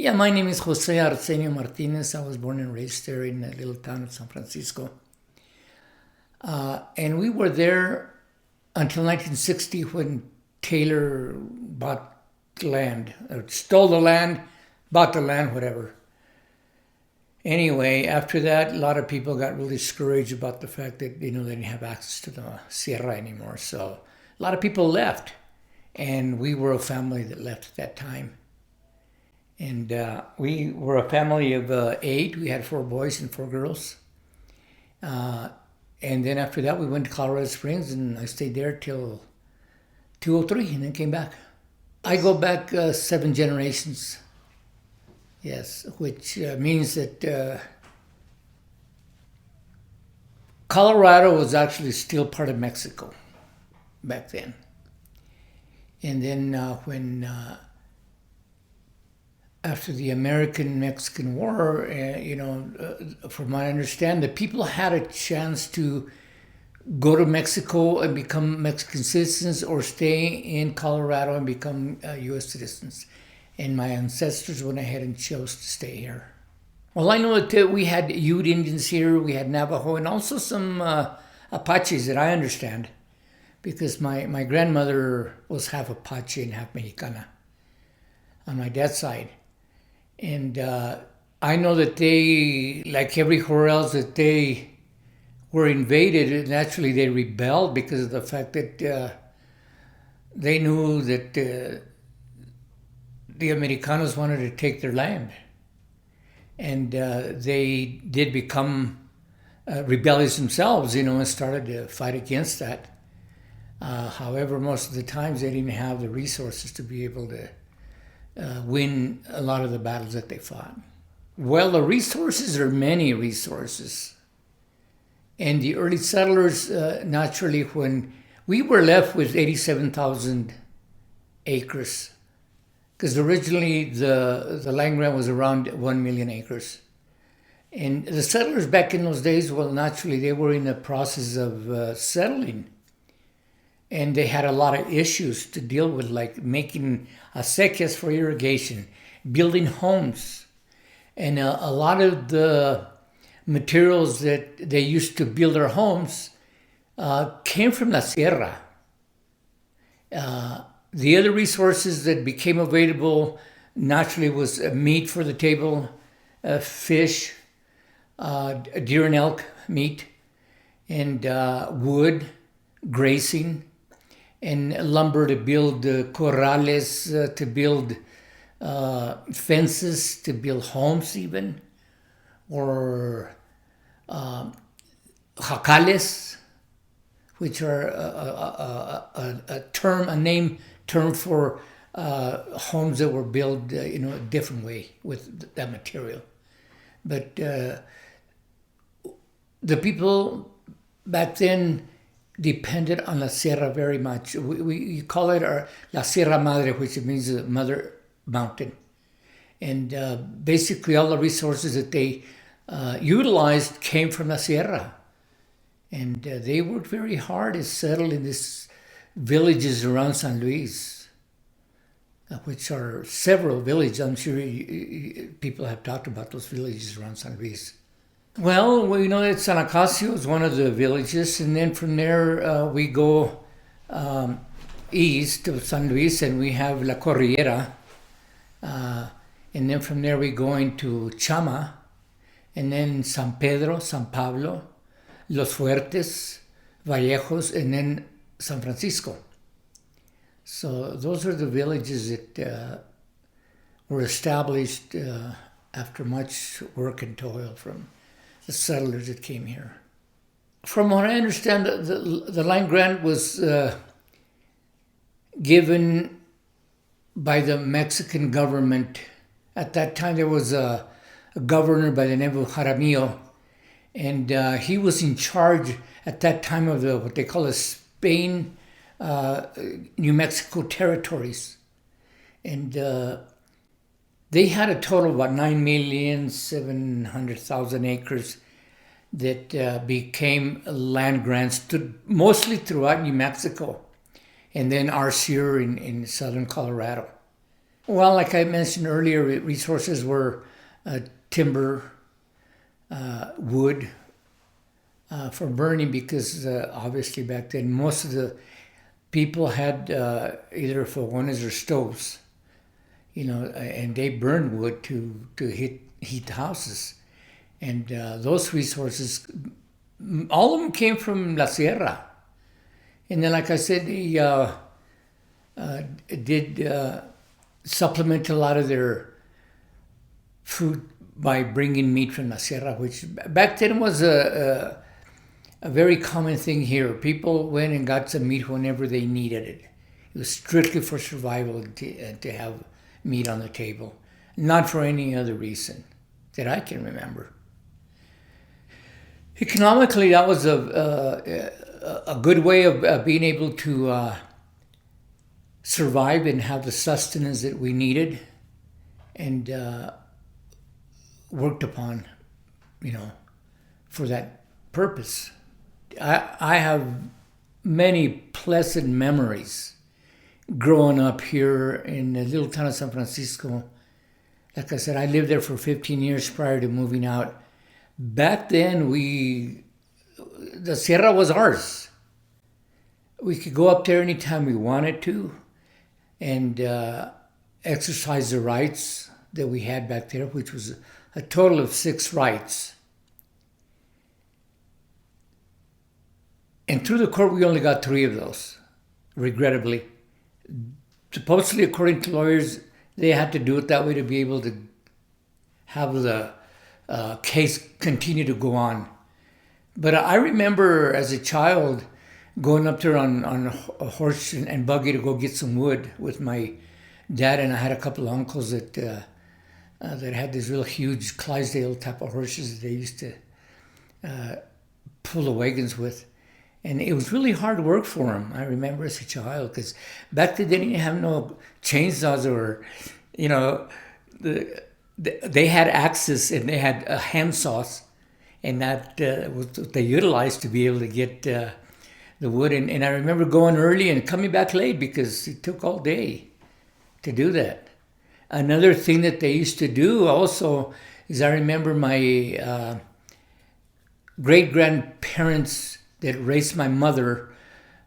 Yeah, my name is Jose Arsenio Martinez. I was born and raised there in a little town of San Francisco. And we were there until 1960 when Taylor bought land, or stole the land, bought the land, whatever. Anyway, after that, a lot of people got really discouraged about the fact that, they didn't have access to the Sierra anymore. So a lot of people left. And we were a family that left at that time. And we were a family of 8. We had 4 boys and 4 girls. And then after that, we went to Colorado Springs, and I stayed there till 203, and then came back. I go back 7 generations, yes, which means that Colorado was actually still part of Mexico back then. And then when after the American-Mexican War, from what I understand, the people had a chance to go to Mexico and become Mexican citizens, or stay in Colorado and become U.S. citizens. And my ancestors went ahead and chose to stay here. Well, I know that we had Ute Indians here, we had Navajo, and also some Apaches that I understand, because my grandmother was half Apache and half Mexicana on my dad's side. And I know that they, like everywhere else, that they were invaded, and actually they rebelled because of the fact that they knew that the Americanos wanted to take their land. And they did become rebellious themselves, and started to fight against that. However, most of the times they didn't have the resources to be able to win a lot of the battles that they fought. Well, the resources are many resources. And the early settlers, naturally, when we were left with 87,000 acres, because originally the land grant was around 1 million acres. And the settlers back in those days, well, naturally, they were in the process of settling. And they had a lot of issues to deal with, like making acequias for irrigation, building homes. And a lot of the materials that they used to build their homes came from La Sierra. The other resources that became available naturally was meat for the table, fish, deer and elk meat, and wood, grazing, and lumber to build corrales, to build fences, to build homes even, or jacales, which are a name term for homes that were built a different way with that material. But the people back then depended on La Sierra very much. We call it La Sierra Madre, which means the Mother Mountain. And basically all the resources that they utilized came from La Sierra. And they worked very hard to settle in these villages around San Luis, which are several villages. I'm sure people have talked about those villages around San Luis. Well, we know that San Acacio is one of the villages, and then from there we go east of San Luis, and we have La Cordillera, and then from there we go into Chama, and then San Pedro, San Pablo, Los Fuertes, Vallejos, and then San Francisco. So those are the villages that were established after much work and toil from the settlers that came here. From what I understand, the land grant was given by the Mexican government. At that time, there was a governor by the name of Jaramillo, and he was in charge at that time of what they call the Spain, New Mexico territories. And they had a total of about 9,700,000 acres that became land grants mostly throughout New Mexico, and then ours here in southern Colorado. Well, like I mentioned earlier, resources were timber, wood for burning, because obviously back then most of the people had either fogones or stoves, and they burned wood to heat the houses. And those resources, all of them came from La Sierra. And then, like I said, they did supplement a lot of their food by bringing meat from La Sierra, which back then was a very common thing here. People went and got some meat whenever they needed it. It was strictly for survival to have meat on the table, not for any other reason that I can remember. Economically, that was a good way of being able to survive and have the sustenance that we needed, and worked upon, for that purpose. I have many pleasant memories growing up here in the little town of San Francisco. Like I said, I lived there for 15 years prior to moving out. Back then, the Sierra was ours. We could go up there anytime we wanted to and exercise the rights that we had back there, which was a total of 6 rights. And through the court, we only got 3 of those, regrettably. Supposedly, according to lawyers, they had to do it that way to be able to have the case continue to go on. But I remember as a child going up there on a horse and buggy to go get some wood with my dad, and I had a couple of uncles that had these real huge Clydesdale type of horses that they used to pull the wagons with. And it was really hard work for them, I remember as a child, because back then they didn't have no chainsaws or, they had axes and they had hand saws, and that was what they utilized to be able to get the wood. And I remember going early and coming back late because it took all day to do that. Another thing that they used to do also is, I remember my great-grandparents that raised my mother,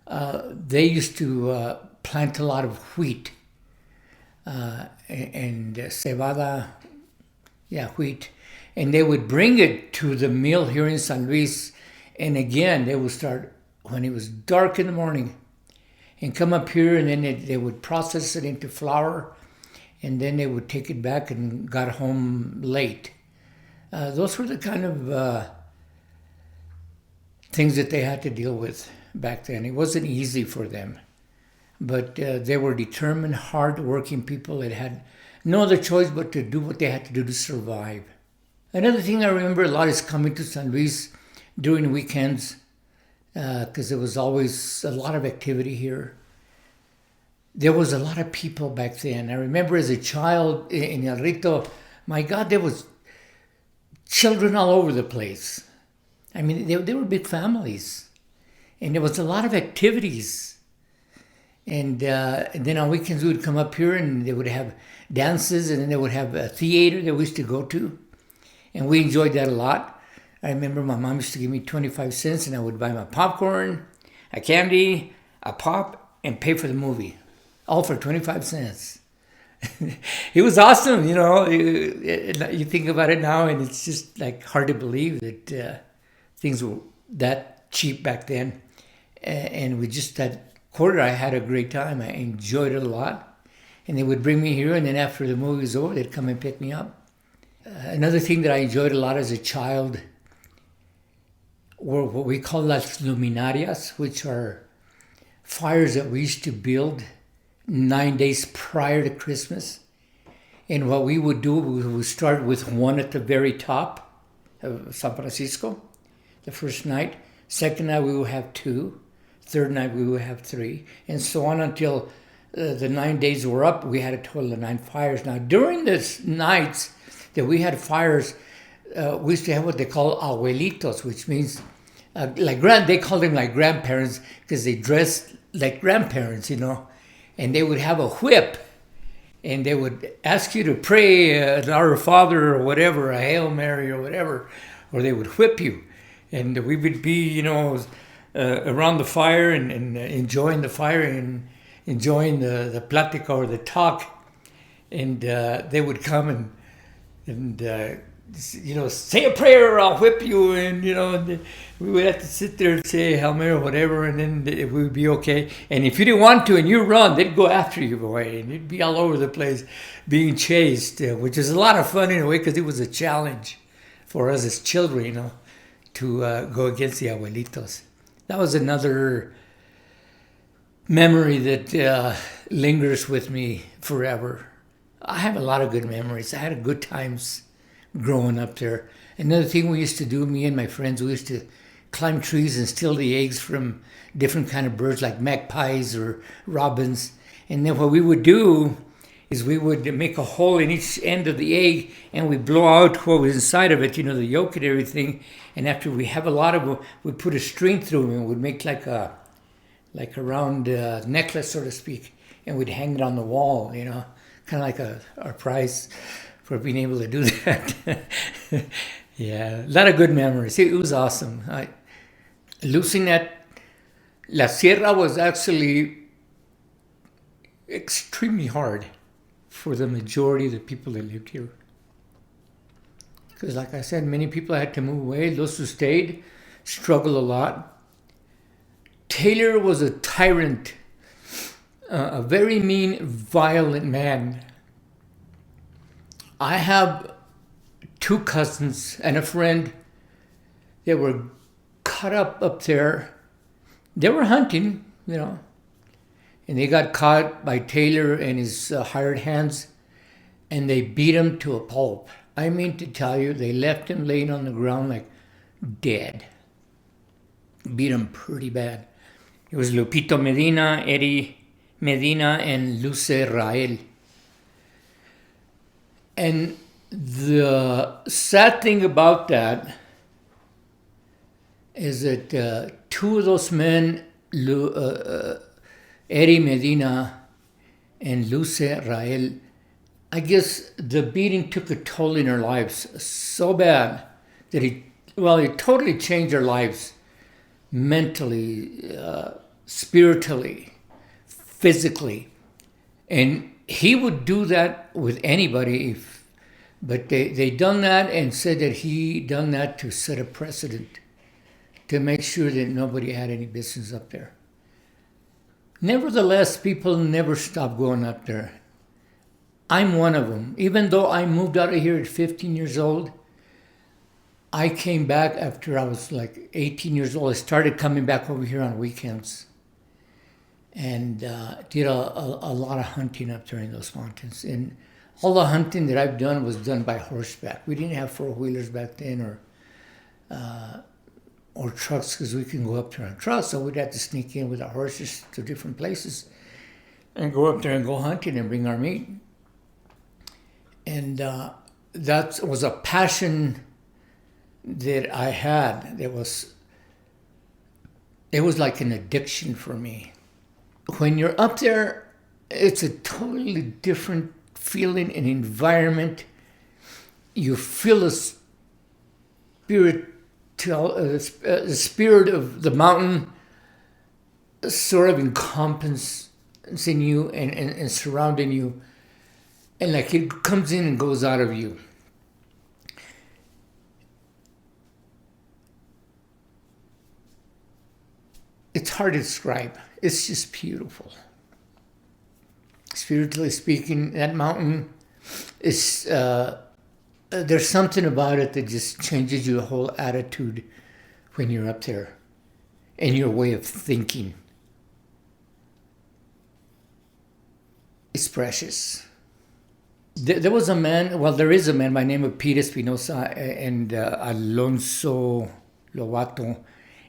they used to plant a lot of wheat and cebada, wheat. And they would bring it to the mill here in San Luis. And again, they would start when it was dark in the morning and come up here, and then they would process it into flour, and then they would take it back and got home late. Those were the kind of things that they had to deal with back then. It wasn't easy for them, but they were determined, hard-working people that had no other choice but to do what they had to do to survive. Another thing I remember a lot is coming to San Luis during weekends, because there was always a lot of activity here. There was a lot of people back then. I remember as a child in El Rito, my God, there was children all over the place. I mean, they were big families, and there was a lot of activities. And then on weekends we would come up here, and they would have dances, and then they would have a theater that we used to go to, and we enjoyed that a lot. I remember my mom used to give me 25 cents, and I would buy my popcorn, a candy, a pop, and pay for the movie, all for 25 cents. It was awesome, you think about it now, and it's just like hard to believe that things were that cheap back then. And with just that quarter, I had a great time. I enjoyed it a lot. And they would bring me here, and then after the movie was over, they'd come and pick me up. Another thing that I enjoyed a lot as a child were what we call las luminarias, which are fires that we used to build 9 days prior to Christmas. And what we would do, we would start with one at the very top of San Francisco, the first night. Second night we would have 2. Third night we would have 3. And so on until the 9 days were up. We had a total of 9 fires. Now, during these nights that we had fires, we used to have what they call abuelitos, which means they called them like grandparents because they dressed like grandparents, and they would have a whip, and they would ask you to pray Our Father or whatever, a Hail Mary or whatever, or they would whip you. And we would be, around the fire and enjoying the fire and enjoying the plática or the talk. And they would come and say a prayer or I'll whip you. And, we would have to sit there and say Hail Mary or whatever, and then it would be okay. And if you didn't want to and you run, they'd go after you, boy. And you'd be all over the place being chased, which is a lot of fun in a way because it was a challenge for us as children, to go against the abuelitos. That was another memory that lingers with me forever. I have a lot of good memories. I had good times growing up there. Another thing we used to do, me and my friends, we used to climb trees and steal the eggs from different kind of birds like magpies or robins. And then what we would do is we would make a hole in each end of the egg and we blow out what was inside of it, the yolk and everything. And after we have a lot of them, we'd put a string through them and we'd make like a round necklace, so to speak, and we'd hang it on the wall, kind of like our prize for being able to do that. Yeah, a lot of good memories. It was awesome. Losing that La Sierra was actually extremely hard for the majority of the people that lived here. Because like I said, many people had to move away. Those who stayed struggled a lot. Taylor was a tyrant, a very mean, violent man. I have 2 cousins and a friend that were caught up there. They were hunting, and they got caught by Taylor and his hired hands, and they beat him to a pulp. I mean to tell you, they left him laying on the ground like dead. Beat him pretty bad. It was Lupito Medina, Eddie Medina, and Luce Rael. And the sad thing about that is that 2 of those men, Eddie Medina and Luce Rael, I guess the beating took a toll in their lives so bad that it totally changed their lives mentally, spiritually, physically. And he would do that with anybody, but they done that and said that he done that to set a precedent, to make sure that nobody had any business up there. Nevertheless, people never stopped going up there. I'm one of them. Even though I moved out of here at 15 years old, I came back after I was like 18 years old. I started coming back over here on weekends and did a lot of hunting up there in those mountains. And all the hunting that I've done was done by horseback. We didn't have 4-wheelers back then or trucks because we can go up there on trucks. So we'd have to sneak in with our horses to different places and go up there and go hunting and bring our meat. And that was a passion that I had. It was like an addiction for me. When you're up there, it's a totally different feeling and environment. You feel the spirit of the mountain sort of encompassing you and surrounding you. And like it comes in and goes out of you. It's hard to describe. It's just beautiful. Spiritually speaking, that mountain is, there's something about it that just changes your whole attitude when you're up there and your way of thinking. It's precious. There was a man, there is a man by the name of Pete Espinosa and Alonso Lobato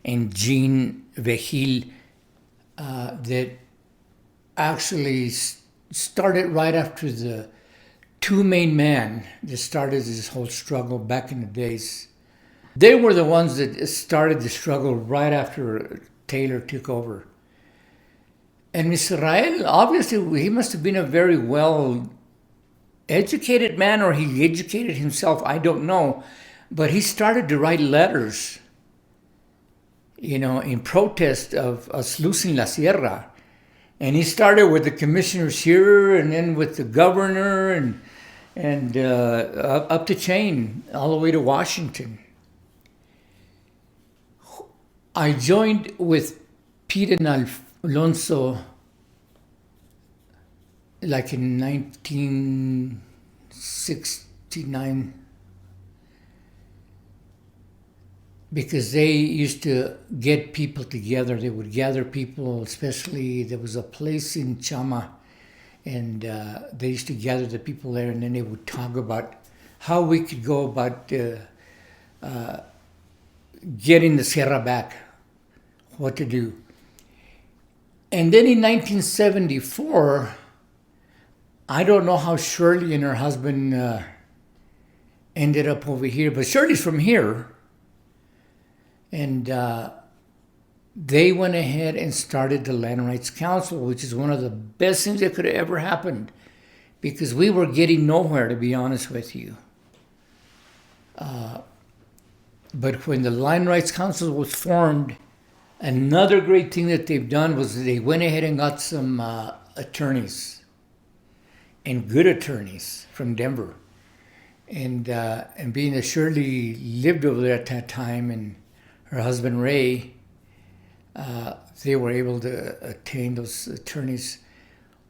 and Jean Vejil that actually started right after the 2 main men that started this whole struggle back in the days. They were the ones that started the struggle right after Taylor took over. And Israel, obviously, he must have been a very well educated man, or he educated himself, I don't know. But he started to write letters, in protest of us losing La Sierra. And he started with the commissioners here, and then with the governor, and up the chain, all the way to Washington. I joined with Pete and Alonso like in 1969, because they used to get people together. They would gather people, especially there was a place in Chama, and they used to gather the people there, and then they would talk about how we could go about getting the Sierra back, what to do. And then in 1974, I don't know how Shirley and her husband ended up over here, but Shirley's from here. And they went ahead and started the Land Rights Council, which is one of the best things that could have ever happened, because we were getting nowhere, to be honest with you. But when the Land Rights Council was formed, another great thing that they've done was they went ahead and got some attorneys, and good attorneys from Denver. And being that Shirley lived over there at that time, and her husband Ray, they were able to attain those attorneys,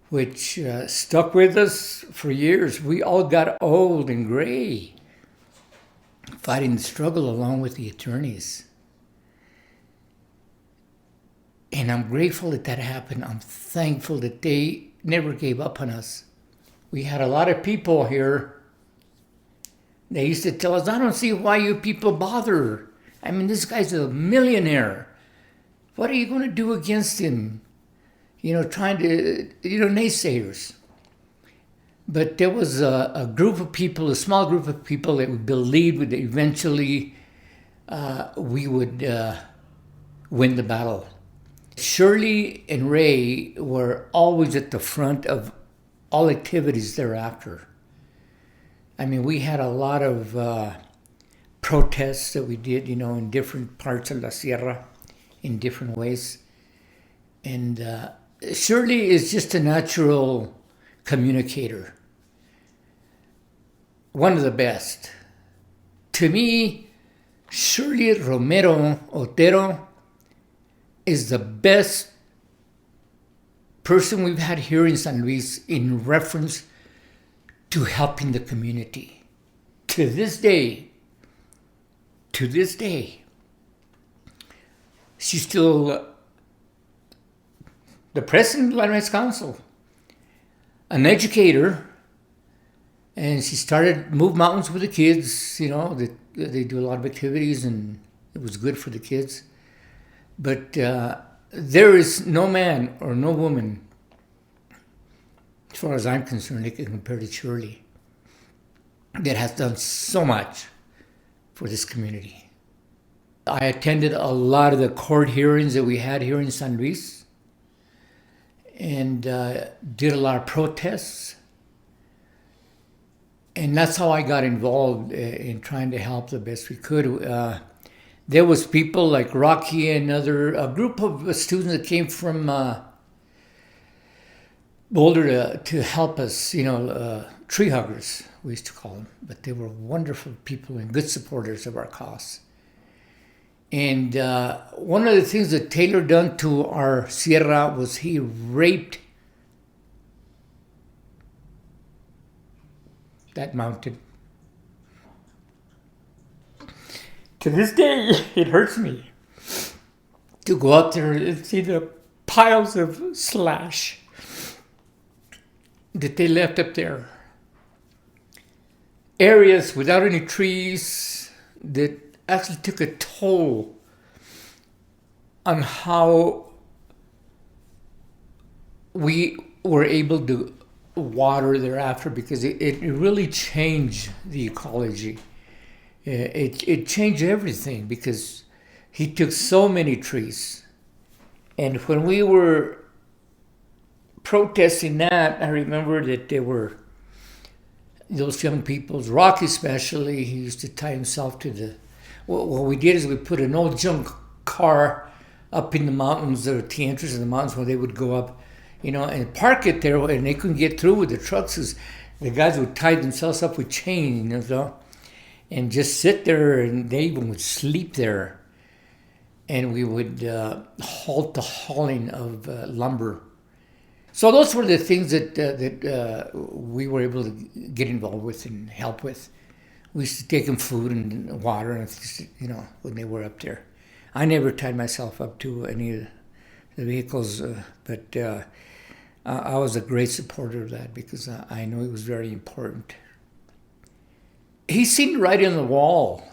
which stuck with us for years. We all got old and gray fighting the struggle along with the attorneys. And I'm grateful that that happened. I'm thankful that they never gave up on us. We had a lot of people here. They used to tell us, I don't see why you people bother. I mean, this guy's a millionaire. What are you going to do against him? Trying to, naysayers. But there was a group of people, a small group of people that believed that eventually we would win the battle. Shirley and Ray were always at the front of all activities thereafter. I mean, we had a lot of protests that we did, in different parts of La Sierra in different ways. And Shirley is just a natural communicator. One of the best. To me, Shirley Romero Otero is the best person we've had here in San Luis in reference to helping the community. To this day, she's still the president of the Land Rights Council, an educator, and she started Move Mountains with the kids. They do a lot of activities, and it was good for the kids. But there is no man or no woman, as far as I'm concerned, that can compare to Shirley, that has done so much for this community. I attended a lot of the court hearings that we had here in San Luis, and did a lot of protests. And that's how I got involved in trying to help the best we could. There was people like Rocky and a group of students that came from Boulder to help us, tree huggers, we used to call them. But they were wonderful people and good supporters of our cause. And one of the things that Taylor done to our Sierra was he raped that mountain. To this day, it hurts me to go up there and see the piles of slash that they left up there. Areas without any trees that actually took a toll on how we were able to water thereafter, because it really changed the ecology. It changed everything because he took so many trees. And when we were protesting that, I remember that there were those young people's, Rocky especially, he used to tie himself to the, what we did is we put an old junk car up in the mountains, or at the entrance of the mountains where they would go up, and park it there, and they couldn't get through with the trucks. The guys would tie themselves up with chains, and just sit there, and they even would sleep there. And we would halt the hauling of lumber. So those were the things that we were able to get involved with and help with. We used to take them food and water, and when they were up there. I never tied myself up to any of the vehicles, but I was a great supporter of that because I know it was very important. He seemed right on the wall.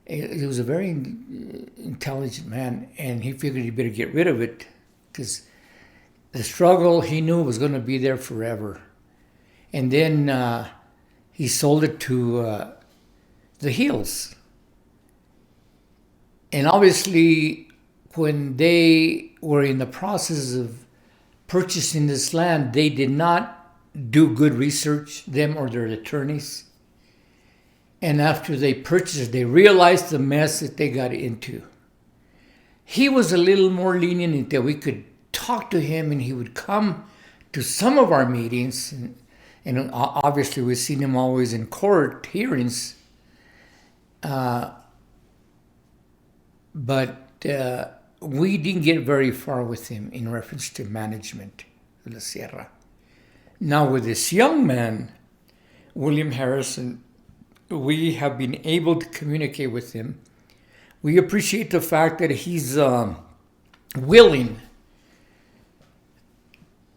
He was a very intelligent man, and he figured he better get rid of it because the struggle he knew was going to be there forever. And then he sold it to the Hills. And obviously, when they were in the process of purchasing this land, they did not do good research, them or their attorneys. And after they purchased it, they realized the mess that they got into. He was a little more lenient in that we could talk to him, and he would come to some of our meetings. And obviously, we've seen him always in court hearings. But we didn't get very far with him in reference to management of La Sierra. Now, with this young man, William Harrison, we have been able to communicate with him. We appreciate the fact that he's willing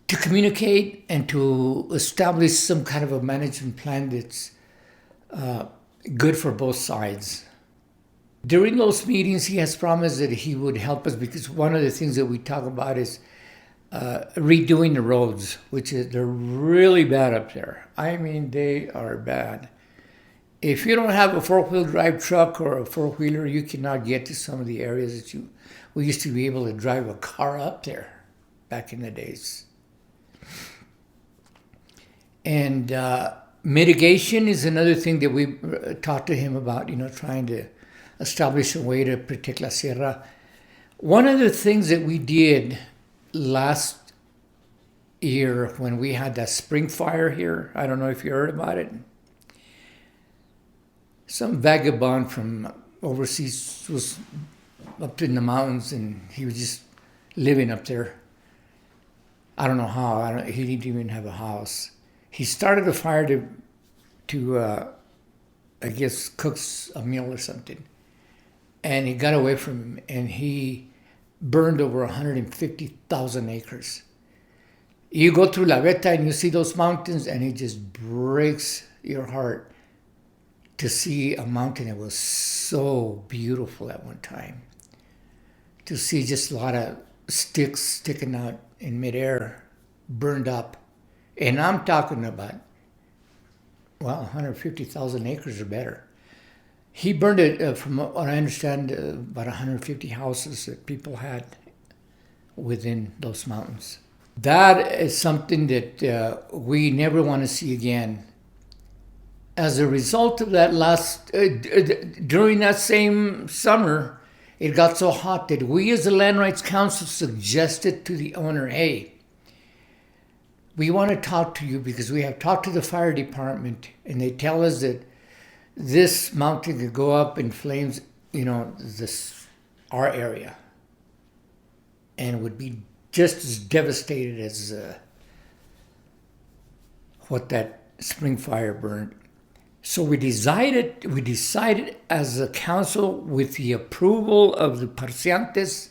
to communicate and to establish some kind of a management plan that's good for both sides. During those meetings, he has promised that he would help us because one of the things that we talk about is redoing the roads, they're really bad up there. I mean, they are bad. If you don't have a four-wheel drive truck or a four-wheeler, you cannot get to some of the areas that we used to be able to drive a car up there back in the days. And mitigation is another thing that we talked to him about, trying to establish a way to protect La Sierra. One of the things that we did last year when we had that spring fire here, I don't know if you heard about it. Some vagabond from overseas was up in the mountains, and he was just living up there. I don't know how. He didn't even have a house. He started a fire to I guess, cooks a meal or something. And he got away from him, and he burned over 150,000 acres. You go through La Veta, and you see those mountains, and it just breaks your heart to see a mountain that was so beautiful at one time. To see just a lot of sticks sticking out in midair, burned up. And I'm talking about, 150,000 acres or better. He burned it, from what I understand, about 150 houses that people had within those mountains. That is something that we never want to see again. As a result of that during that same summer, it got so hot that we as the Land Rights Council suggested to the owner, hey, we want to talk to you because we have talked to the fire department, and they tell us that this mountain could go up in flames, our area, and would be just as devastated as what that spring fire burned. So we decided as a council, with the approval of the Parciantes,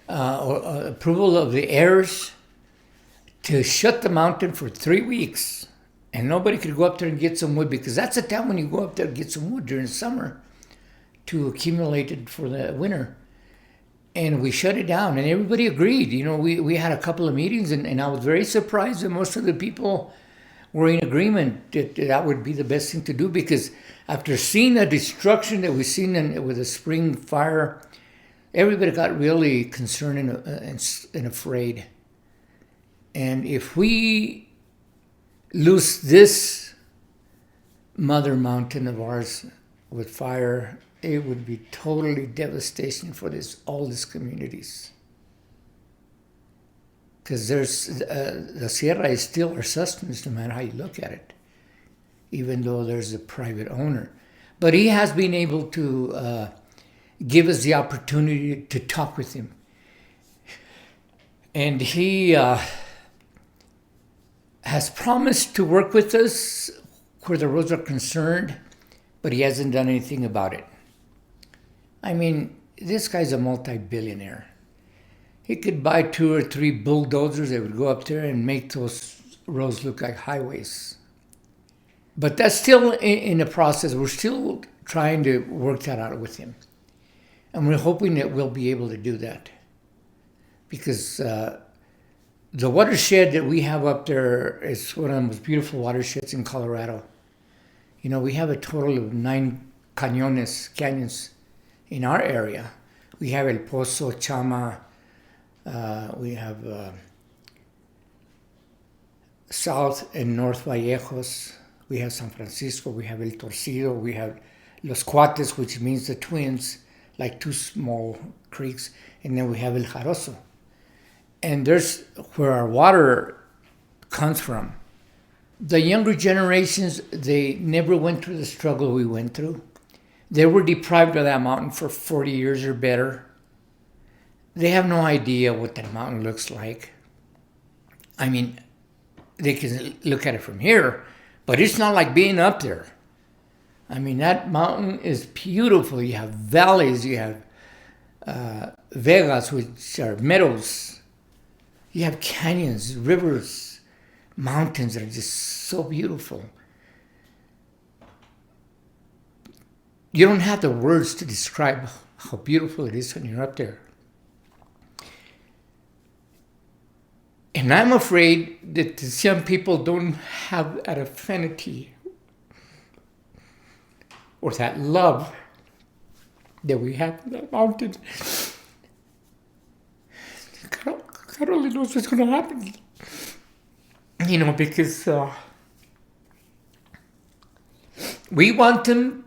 or approval of the heirs, to shut the mountain for 3 weeks. And nobody could go up there and get some wood, because that's the time when you go up there and get some wood during the summer to accumulate it for the winter. And we shut it down, and everybody agreed. We had a couple of meetings, and I was very surprised that most of the people were in agreement that would be the best thing to do, because after seeing the destruction that we've seen with the spring fire, everybody got really concerned and afraid. And if we lose this mother mountain of ours with fire, it would be totally devastation for all these communities. Because the Sierra is still our sustenance, no matter how you look at it, even though there's a private owner. But he has been able to give us the opportunity to talk with him. And he has promised to work with us where the roads are concerned, but he hasn't done anything about it. I mean, this guy's a multi-billionaire. He could buy 2 or 3 bulldozers that would go up there and make those roads look like highways. But that's still in the process. We're still trying to work that out with him. And we're hoping that we'll be able to do that. Because the watershed that we have up there is one of the most beautiful watersheds in Colorado. You know, we have a total of 9 canyons in our area. We have El Pozo, Chama, we have South and North Vallejos, we have San Francisco, we have El Torcido, we have Los Cuates, which means the twins, like 2 small creeks, and then we have El Jaroso. And there's where our water comes from. The younger generations, they never went through the struggle we went through. They were deprived of that mountain for 40 years or better. They have no idea what that mountain looks like. I mean, they can look at it from here, but it's not like being up there. I mean, that mountain is beautiful. You have valleys, you have vegas, which are meadows. You have canyons, rivers, mountains that are just so beautiful. You don't have the words to describe how beautiful it is when you're up there. And I'm afraid that some people don't have that affinity or that love that we have for that mountain. God only knows what's going to happen. You know, because we want them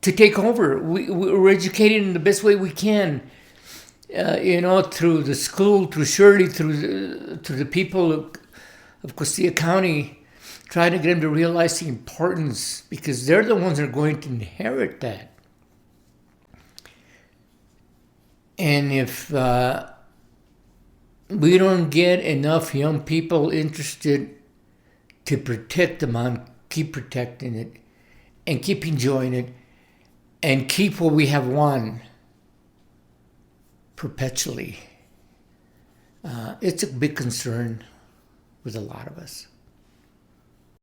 to take over. We're educating in the best way we can. You know, through the school, through Shirley, through the people of Costilla County, trying to get them to realize the importance, because they're the ones that are going to inherit that. And if we don't get enough young people interested to protect the mountain, keep protecting it, and keep enjoying it, and keep what we have won perpetually. It's a big concern with a lot of us.